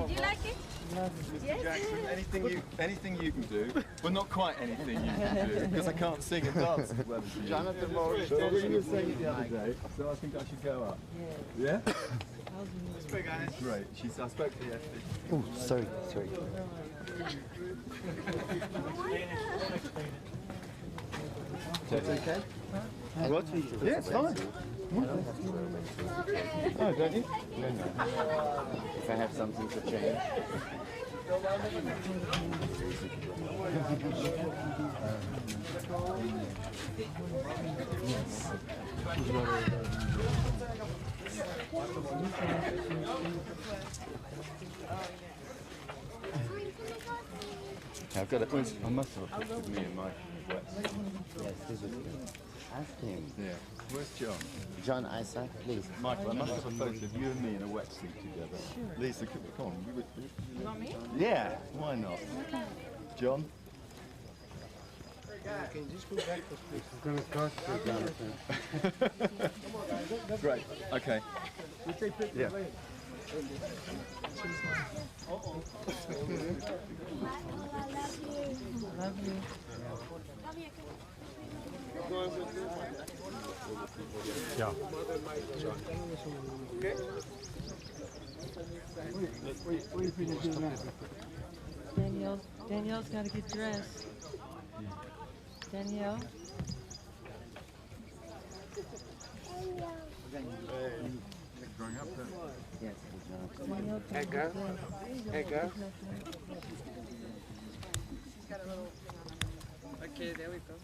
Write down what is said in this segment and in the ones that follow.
Did you like it? Mr. Jackson, anything you can do, well not quite anything you can do, because I can't sing and dance as well as you. Jonathan Morris. So we were saying it the other day, so I think I should go up. Yeah? Let's go, guys. Great. I spoke to the FD. Oh, sorry. That's okay? What? Yeah, it's fine. Oh, don't you? If I have something to change. I've got a point. I must have a picture of me and my wet. Yes, this is good. Ask him. Yeah. Where's John? John Isaac, please. Michael, I must have a photo of you and me in a wetsuit together. Sure. Lisa, come on. You want me? Yeah, why not? John? Can you just go back to space? It's going to cost you, Jonathan. Great. Okay. We take pictures Yeah. later. Love you. Yeah. Okay? What are you going to do now? Danielle's got to get dressed. Danielle? Growing up then? Yes, Danielle Hey, girl. Hey, girl. Okay, there we go.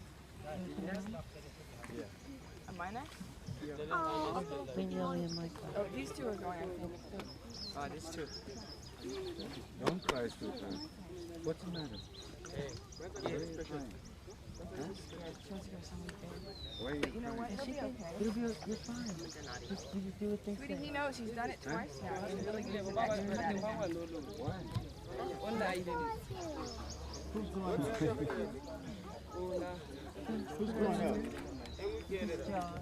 Am I next? Danielle and Michael. Oh, these two are going, I think. Oh, these two. Don't cry, sweetheart. What's the matter? But you know what? He'll be okay. You're fine. Just do what they Sweetie, say. he knows. He's done it twice now. He's really good. He's an expert at it. Who's going up? John.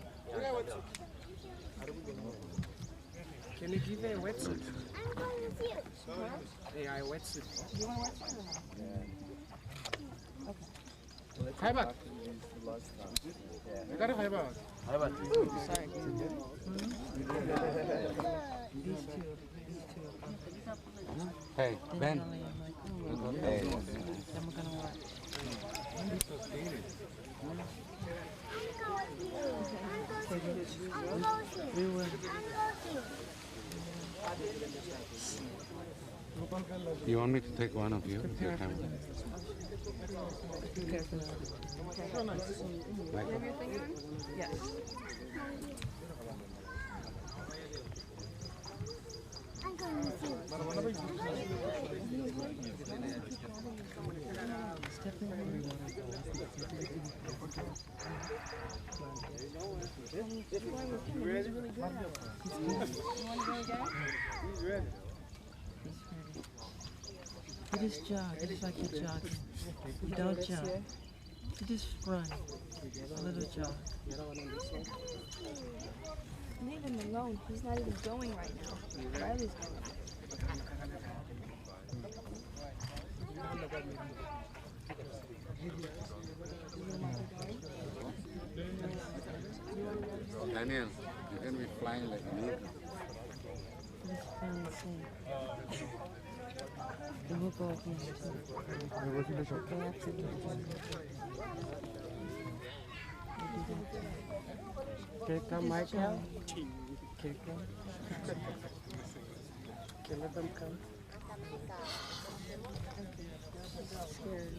Can you give me a wetsuit? I'm going with you. Yeah, a wetsuit. You want to watch it? Hi, back. I got a hi, back. Sorry. These two. Hey, Ben. Danielle and Michael. Hey. Then we're going to watch. I'm going with you. We will. I'm going with you. You want me to take one of you with your camera? You have your thing on? Yes. I'm going with you. He's really good at it. You want to go again? He's ready. You just jog, just like you jog. You don't jump. You just run. A little jog. Leave him alone. He's not even going right now. Riley's going. Daniel, you can be flying like an eagle. Just fun and sing. And we'll go again. Can Michael? Can let them come? Scary.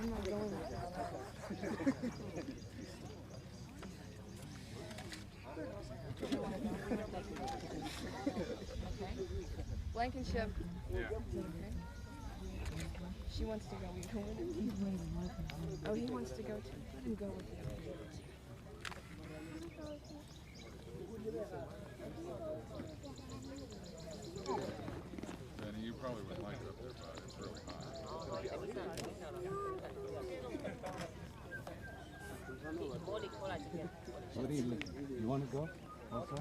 I'm not going with that. Blankenship. Yeah. Okay. She wants to go. You go with him? Oh, he wants to go too. Let him go with you. Benny, you probably wouldn't like it up there, but it's really hot. What do you want to go also?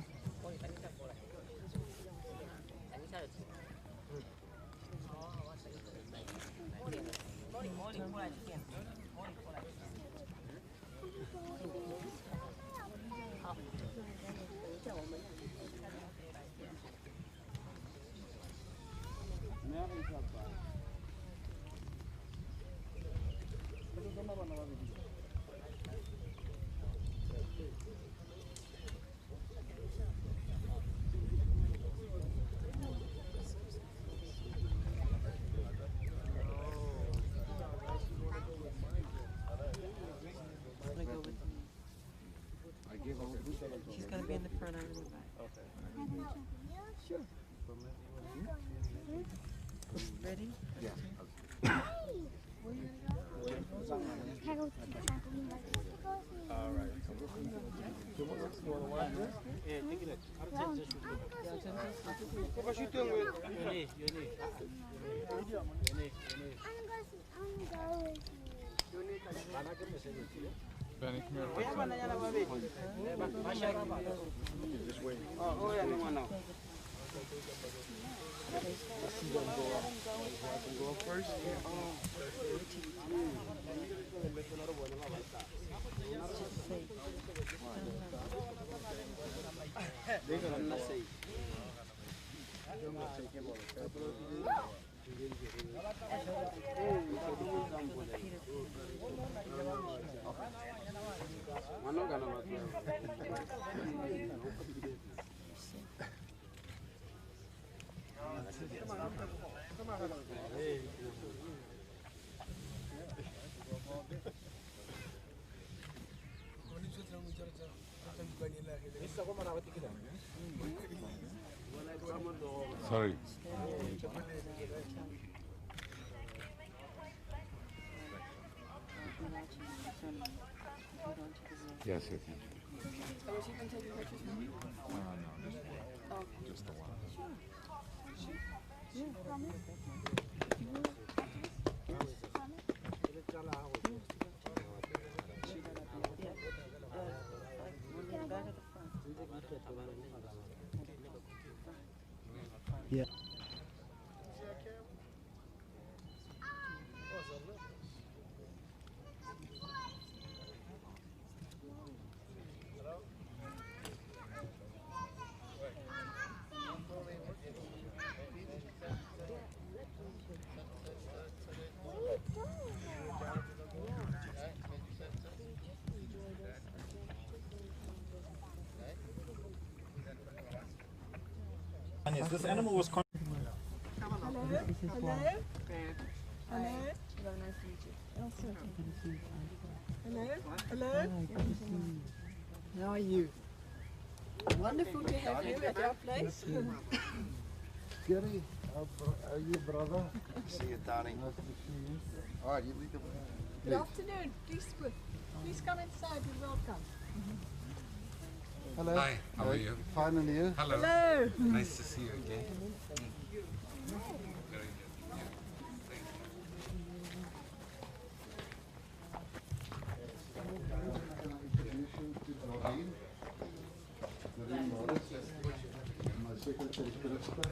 She's gonna be in the front, I'm in the back. Sure. Ready? Yeah. Benny, come here. Just wait. Go first. Sorry. Yes, yes, yes. Oh, is he been taking pictures from you? No, just the one. Yeah. This animal was This is why. Hello. Hello, nice to meet you. Hello? Hello? Hi, good to see you. How are you? Wonderful to have you at our place. Gary, are you brother? See you, Donnie. Nice to see you. All right, you lead the way. Good afternoon. Please come inside. You're welcome. Hello. Hi, how are you? Fine, and you? Hello. Hello. Nice to see you again. Introduction to Doreen. Doreen Morris. And my secretary, Krista.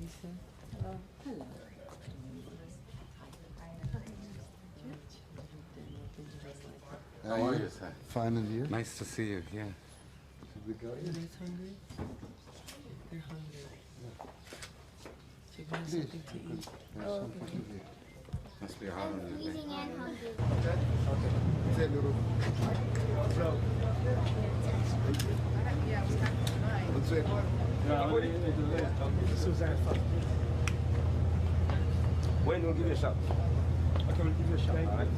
Lisa. Hello. Hello. How are you, sir? Fine, and you? Nice to see you, yeah. Should we go? Are you guys hungry? They're hungry. So you want Please. something to eat? There's something to eat. Must be hard on you. Say, little. What's it? Wayne will give you a shot. Okay, we'll give you a shot. All right.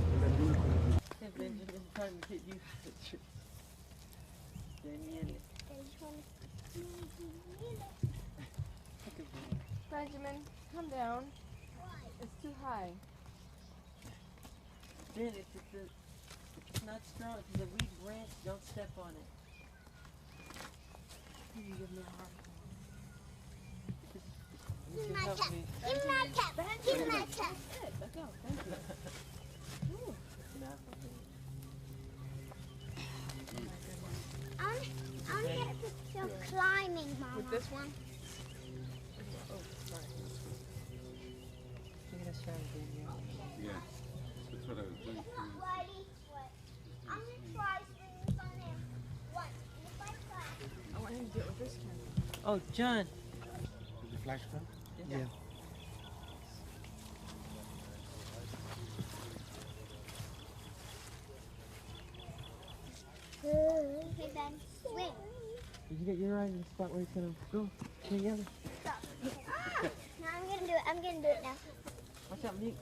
Hey, Benjamin, trying to get you the trick. Daniel. Benjamin, come down. It's too high. Ben, if it's not strong, if the weed branch, don't step on it. You give me a hard time. I want to get a picture of climbing, Mama. With this one? Oh, sorry. You're gonna show me. Yeah. That's what I was doing. I'm going to try swings on him once. If I try. I want him to do it with this camera. Oh, John. Is the flash come? Yeah. Okay, then swing. Did you get your right in the spot where he's gonna go together? Stop. Now I'm going to do it. I'm going to do it now. Watch out, Nick.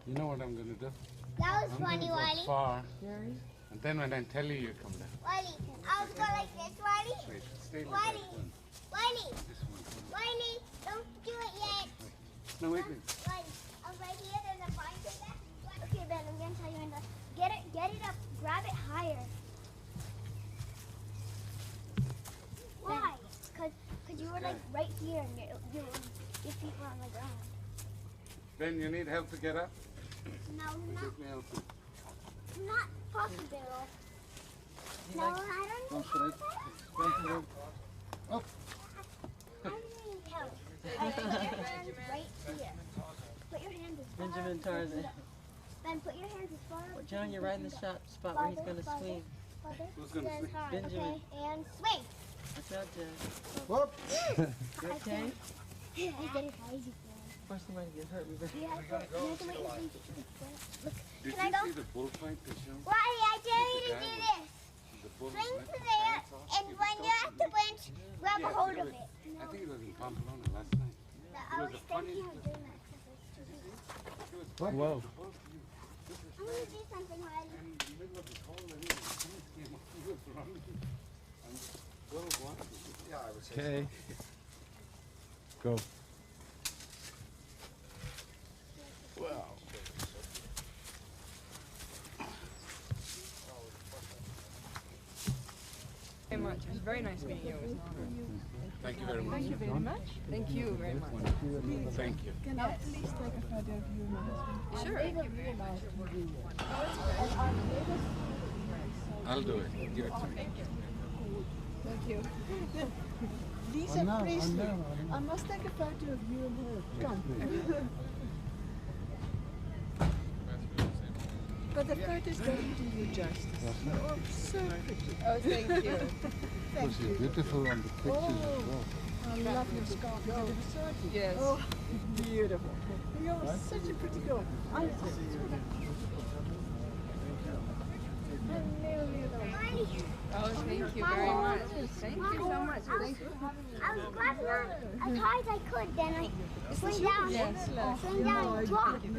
You know what I'm going to do? That was I'm going funny, to go Wiley. far, Gary? and then when I tell you, you come down. Wiley, I was going like this, Wiley. Wait, stay like Wiley, that. Wiley, This one. Wiley, don't do it yet. No, wait, wait. Wiley, I was right here, there's a vine to that. Okay, Ben, I'm going to tell you when to get it up, grab it higher. Why? Because you were like right here and your feet were on the ground. Ben, you need help to get up? No, Let me help you. not possible. No, I don't Don't need put it. Don't put it. Up. I need help. Alright, put your hands right here. Put your hands as far Benjamin Tarzan. Ben, put your hands as far Well, John, you're right in the spot where he's gonna swing. Who's gonna swing? Benjamin. Okay, and swing. Watch out, John. Whoop! You okay? He's getting crazy. Of course, he might get hurt. You have to wait until you look. Did Can I you go? see the bullfight they showed? Wiley, I dare you to do this. The bull Swing let to the there, pants off. and when you're at the bench, grab a hold of it. I think it was in Pamplona last night. I was thinking of doing that because it's too big. Whoa. I'm going to do something, Wiley. In the middle of the call, and he was running. And Will wanted to. Yeah, I would say Okay. Go. Very much. It was very nice meeting you. It was an honor. Thank you very much. Thank you very much. Thank you very much. Thank you. Can I please take a photo of you and my husband? Sure. I'll do it. Give it to me. Thank you. Lisa Priestley. I must take a photo of you and her. Come. But the photos don't do you justice. Oh, so pretty. Oh, thank you. Because you're beautiful on the pictures as well. I love your scarf. Is it a sortie? Yes. Oh, beautiful. You're such a pretty girl. I nearly Wiley, Oh, thank you very much. Thank you so much. Thank you. I was grabbing on as hard as I could, then I swing down, Yes. swing down and drop. This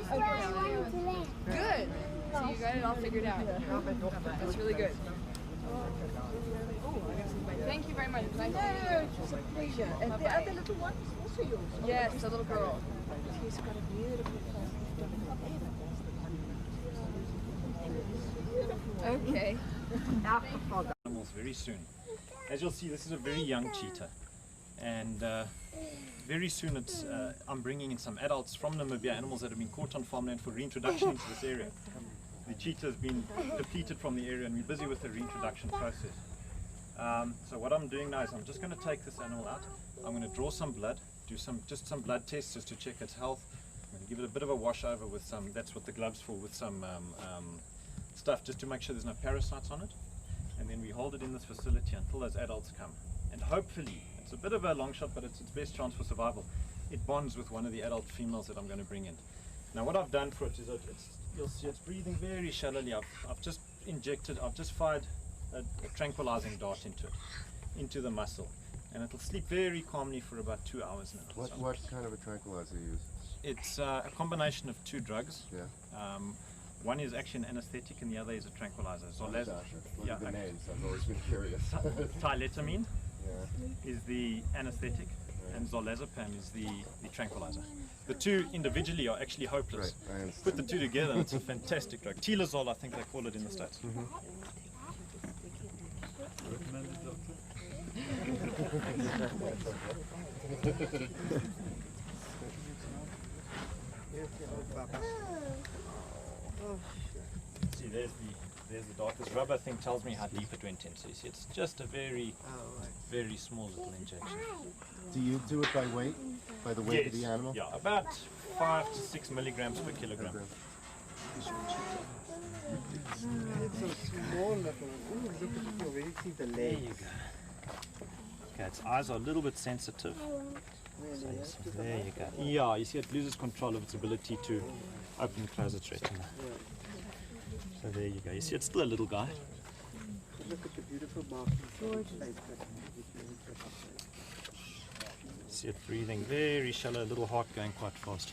is where I wanted to land. Good. So you got it all figured out. That's really good. Thank you very much. Nice to meet you. It's a pleasure. And the other little one is also yours. Yes, the little girl. He's got a beautiful Okay. Animals very soon. As you'll see, this is a very young cheetah, and very soon I'm bringing in some adults from Namibia, animals that have been caught on farmland for reintroduction into this area. The cheetah has been depleted from the area, and we're busy with the reintroduction process. So what I'm doing now is I'm just going to take this animal out. I'm going to draw some blood, do just some blood tests just to check its health. I'm going to give it a bit of a wash over with some, that's what the gloves for, with some stuff just to make sure there's no parasites on it. And then we hold it in this facility until those adults come. And hopefully, it's a bit of a long shot, but it's its best chance for survival. It bonds with one of the adult females that I'm going to bring in. Now what I've done for it is that you'll see it's breathing very shallowly. I've just fired a tranquilizing dart into it, into the muscle. And it'll sleep very calmly for about 2 hours now. What kind of a tranquilizer you use? It's a combination of 2 drugs. Yeah. One is actually an anesthetic and the other is a tranquilizer. Look Yeah, at the names. I've always been curious. Tyletamine Yeah. is the anesthetic and zolazepam is the tranquilizer. The two individually are actually hopeless. Right, I understand. Put the two together and it's a fantastic drug. Telazol, I think they call it in the States. Recommended, doctor? See, there's the dark. This rubber thing tells me how deep it went in. So you see, it's just a very, very small little injection. Do you do it by weight? By the weight of the animal? Yeah, about 5 to 6 milligrams per kilogram. It's so small little. Ooh, look at it over. You see the There legs. you go. Okay, its eyes are a little bit sensitive. So you see, there you go. Yeah, you see it loses control of its ability to open and close its retina. So there you go. You see it's still a little guy. Look at the beautiful markings. See it breathing very shallow, little heart going quite fast.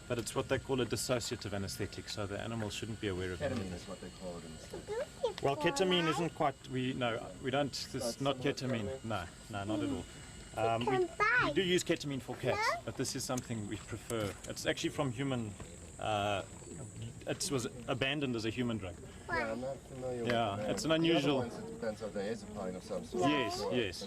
But it's what they call a dissociative anesthetic, so the animal shouldn't be aware of it. Ketamine is what they call it in the States. Well, ketamine isn't quite, we don't, this is not ketamine. No, not at all. We do use ketamine for cats, but this is something we prefer. It's actually from human, it was abandoned as a human drug. Yeah, I'm not familiar with Yeah, the name. it's an The other unusual. ones, it depends on diazepine of some sort. Yes, yes.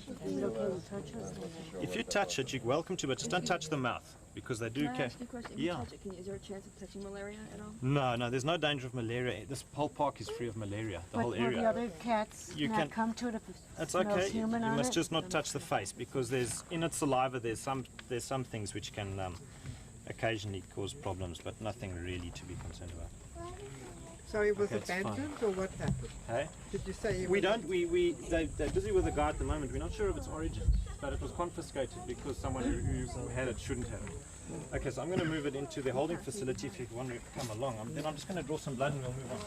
If you touch it, you're welcome to, but just don't touch the mouth, because they do Can I catch. ask you a question? If Yeah. you touch it, is there a chance of catching malaria at all? No, there's no danger of malaria. This whole park is free of malaria, the whole But will the area. other cats You not can- come to it if it It's smells okay. You human on must it? just not touch the face, because there's in its saliva there's some things which can occasionally cause problems, but nothing really to be concerned about. So it was Okay, it's fine. abandoned or what happened? Hey? Did you say it We was don't. They're busy with the guy at the moment. We're not sure of its origin, but it was confiscated because someone who had it shouldn't have it. Okay, so I'm going to move it into the holding facility. If you want to come along, then I'm just going to draw some blood and we'll move on.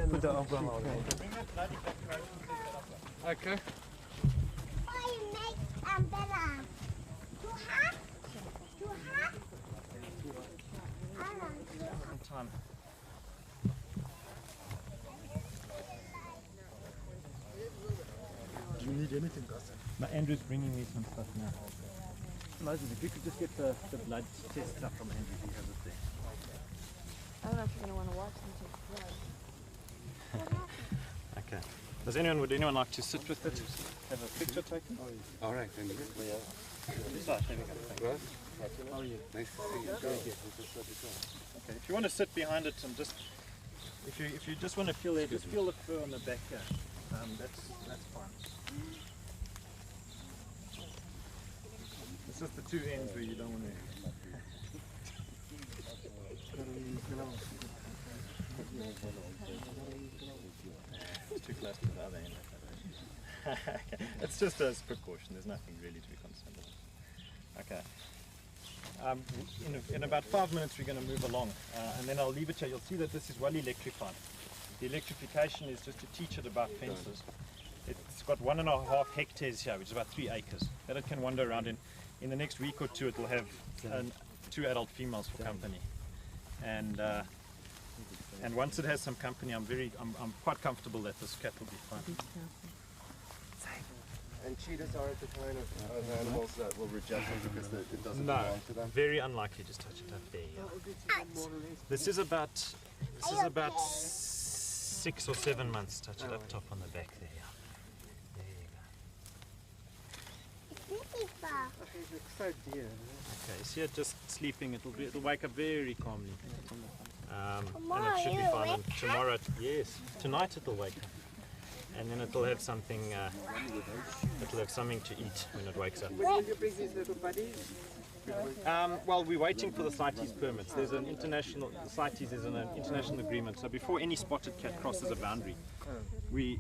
Put that umbrella on. okay? Oh, you make umbrella. Too hot? Too hot? I don't know. Time. Do you need anything, Gus? Andrew's bringing me some stuff now. Moses, if you could just get the blood test stuff from Andrew, he has it there. I don't know if you're going to want to watch them take blood. Okay. Would anyone like to sit with it? Have a picture taken? All right, thank you. This side, there we go. Well, How are you? nice to see you. Very good. Okay. If you want to sit behind it and just, if you just want to feel it, just feel the fur on the back here. That's fine. It's just the two ends where you don't want to. It's too close to the other end. It's just as precaution. There's nothing really to be concerned about. Okay. In about 5 minutes we're going to move along, and then I'll leave it here. You'll see that this is well electrified. The electrification is just to teach it about fences. It's got 1.5 hectares here, which is about 3 acres, that it can wander around in. In the next week or two it will have 2 adult females for company. And once it has some company, I'm quite comfortable that this cat will be fine. And cheetahs aren't the kind of animals that will reject them because it doesn't No, belong to them? very unlikely. Just touch it up there. Yeah. This is about 6 or 7 months. Touch it up top on the back there. Yeah. There you go. It looks so dear. Okay, see it just sleeping. It'll wake up very calmly. And Tomorrow it should be it'll fine. And wake tomorrow, yes, tonight it'll wake up. And then it'll have something. It'll have something to eat when it wakes up. When will you bring these little buddies? Well, we're waiting for the CITES permits. There's an international, CITES is an international agreement. So before any spotted cat crosses a boundary,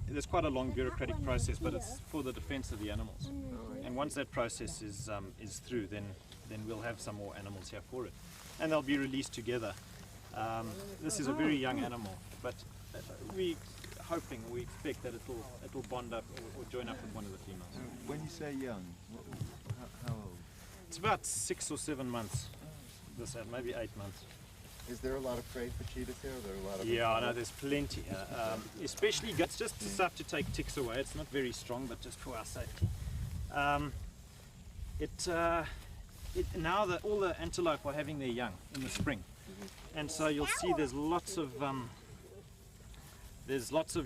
there's quite a long bureaucratic process, but it's for the defense of the animals. And once that process is through, then we'll have some more animals here for it, and they'll be released together. This is a very young animal, but we expect that it'll bond up or join up with one of the females. When you say young, how old? It's about 6 or 7 months. Maybe 8 months. Is there a lot of prey for cheetahs here? Are there a lot of Yeah, no, there's plenty. Especially guts, just stuff to take ticks away. It's not very strong, but just for our safety. Now that all the antelope are having their young in the spring, and so you'll see there's lots of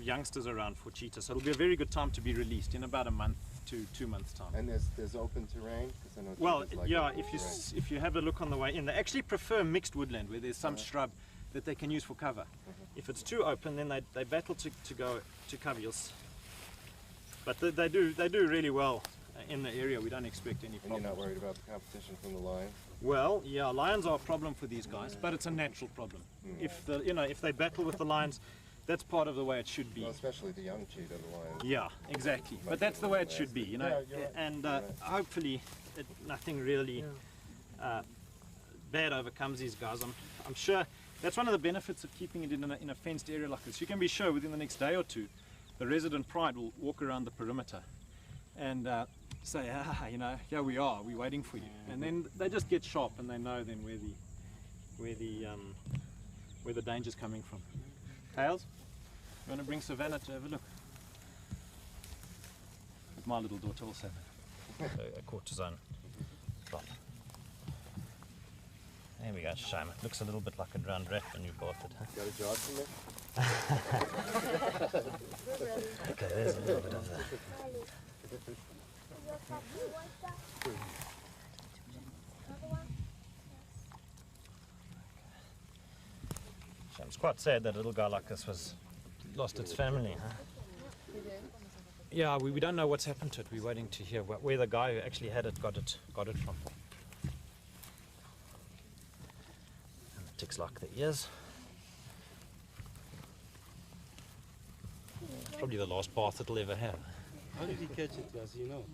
youngsters around for cheetahs. So it'll be a very good time to be released in about a month to 2 months time. And there's open terrain? 'Cause I know Well, cheetahs like yeah, open if you have a look on the way in, they actually prefer mixed woodland where there's some shrub that they can use for cover. If it's too open, then they battle to go to cover. But they do really well in the area. We don't expect any And problems. you're not worried about the competition from the lion? Well, yeah, lions are a problem for these guys, but it's a natural problem. If they battle with the lions, that's part of the way it should be. Well, especially the young cheetah, the lion. Yeah, exactly. But that's the way it should be, Yeah, you're right. And You're right. hopefully, nothing really bad overcomes these guys. I'm sure that's one of the benefits of keeping it in a fenced area like this. You can be sure within the next day or two, the resident pride will walk around the perimeter and say, here we are, we're waiting for you. And then they just get sharp and they know then where the danger's coming from. Tails, you want to bring Savannah to have a look? My little daughter also have a cortisone drop. There we go, shame. It looks a little bit like a drowned rat when you bought it. Huh? Got a jog from there? Okay, there's a little bit of that. It's quite sad that a little guy like this lost its family, huh? Yeah, we don't know what's happened to it. We're waiting to hear where the guy who actually had it got it from. And the ticks like the ears. Probably the last bath it'll ever have. How did he catch it, guys? You know?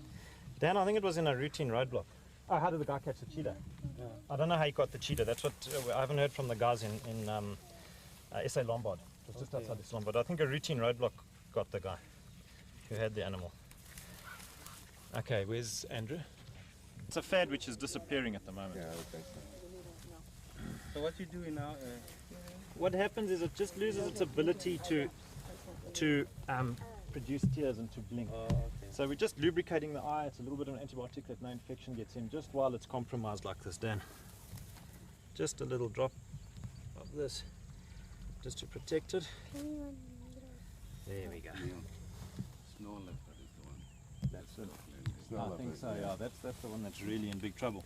Dan, I think it was in a routine roadblock. Oh, how did the guy catch the cheetah? Yeah. I don't know how he got the cheetah. That's what I haven't heard from the guys in SA Lombard. It was just outside this Lombard. I think a routine roadblock got the guy who had the animal. Okay, where's Andrew? It's a fad which is disappearing at the moment. Yeah, I would think so. So what you doing now? What happens is it just loses its ability to produce tears and to blink. Oh, okay. So we're just lubricating the eye. It's a little bit of an antibiotic that no infection gets in just while it's compromised like this, Dan. Just a little drop of this just to protect it. There we go. Snow leopard is the one. That's it. Snow I leopard, think so, yeah. That's the one that's really in big trouble.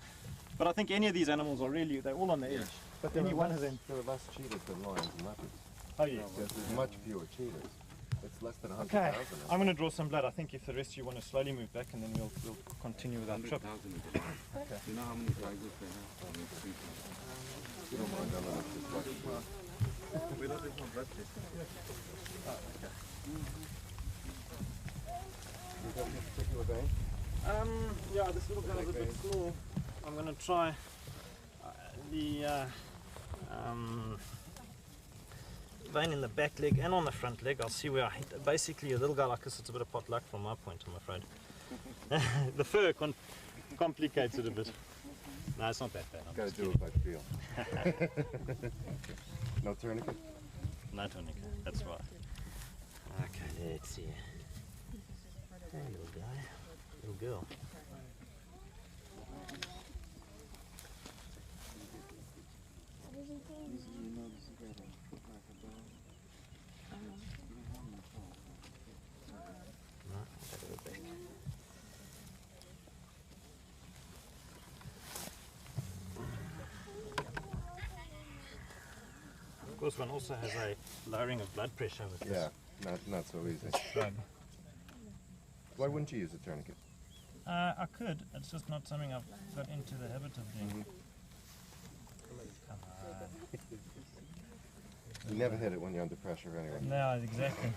But I think any of these animals are really, they're all on the edge. But There any are one less- of them. There are less cheetahs than lions and leopards. Oh, yes. There's much fewer cheetahs. It's less than 100,000. Okay, I'm going to draw some blood. I think if the rest of you want to slowly move back and then we'll continue with our trip. 100,000. You know how many tigers they have? You don't mind them enough to watch. We don't take more blood tests. You got any particular vein? Yeah, this little guy's a bit small. I'm going to try the vein in the back leg and on the front leg. I'll see where I hit. Basically, a little guy like this, it's a bit of pot luck from my point, I'm afraid. The fur complicates it a bit. No, it's not that bad. I'm Got to just do kidding. it by feel. No tourniquet? No tourniquet, that's right. Okay, let's see. Hey, little guy. Little girl. No, I'll go back. Of course, one also has a lowering of blood pressure with Yeah, this not so easy. drug. Why wouldn't you use a tourniquet? I could, it's just not something I've got into the habit of doing. Come You never hit it when you're under pressure anyway. on. No, exactly.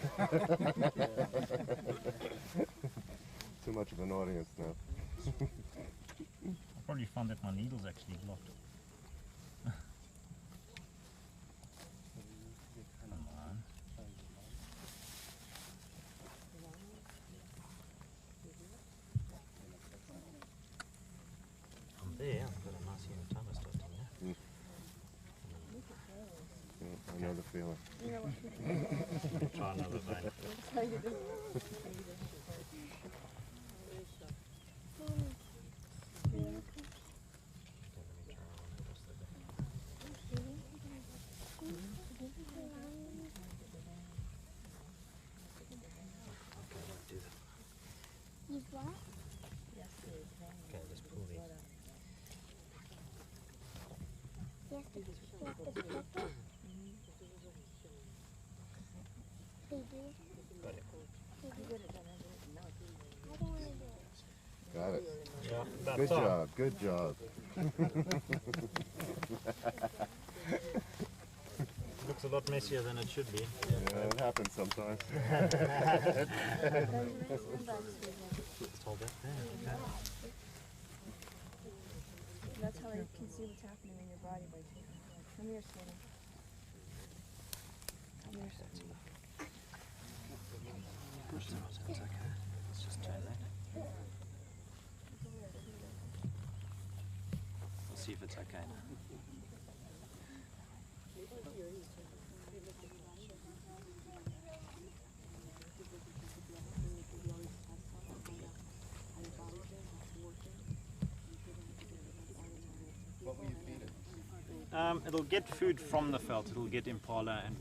Too much of an audience now. I probably found that my needle's actually blocked. Come on. I'm there, I've got a nice hematomas starting there. know the feeling. You know what? Try another vein. That's how you do it. Use what? Okay, just pull these. You have to flip it. They do. Got it. I don't want to do it. Got it. Yeah, that's Good job. Good job. Looks a lot messier than it should be. Yeah, it happens sometimes. Let's hold that there. That's how you can see what's happening in your body by taking. Come here, Skinny. Come here, Skinny. It's okay. Let's just turn that. We'll see if it's okay now. What will you feed it? It'll get food from the veld. It'll get impala and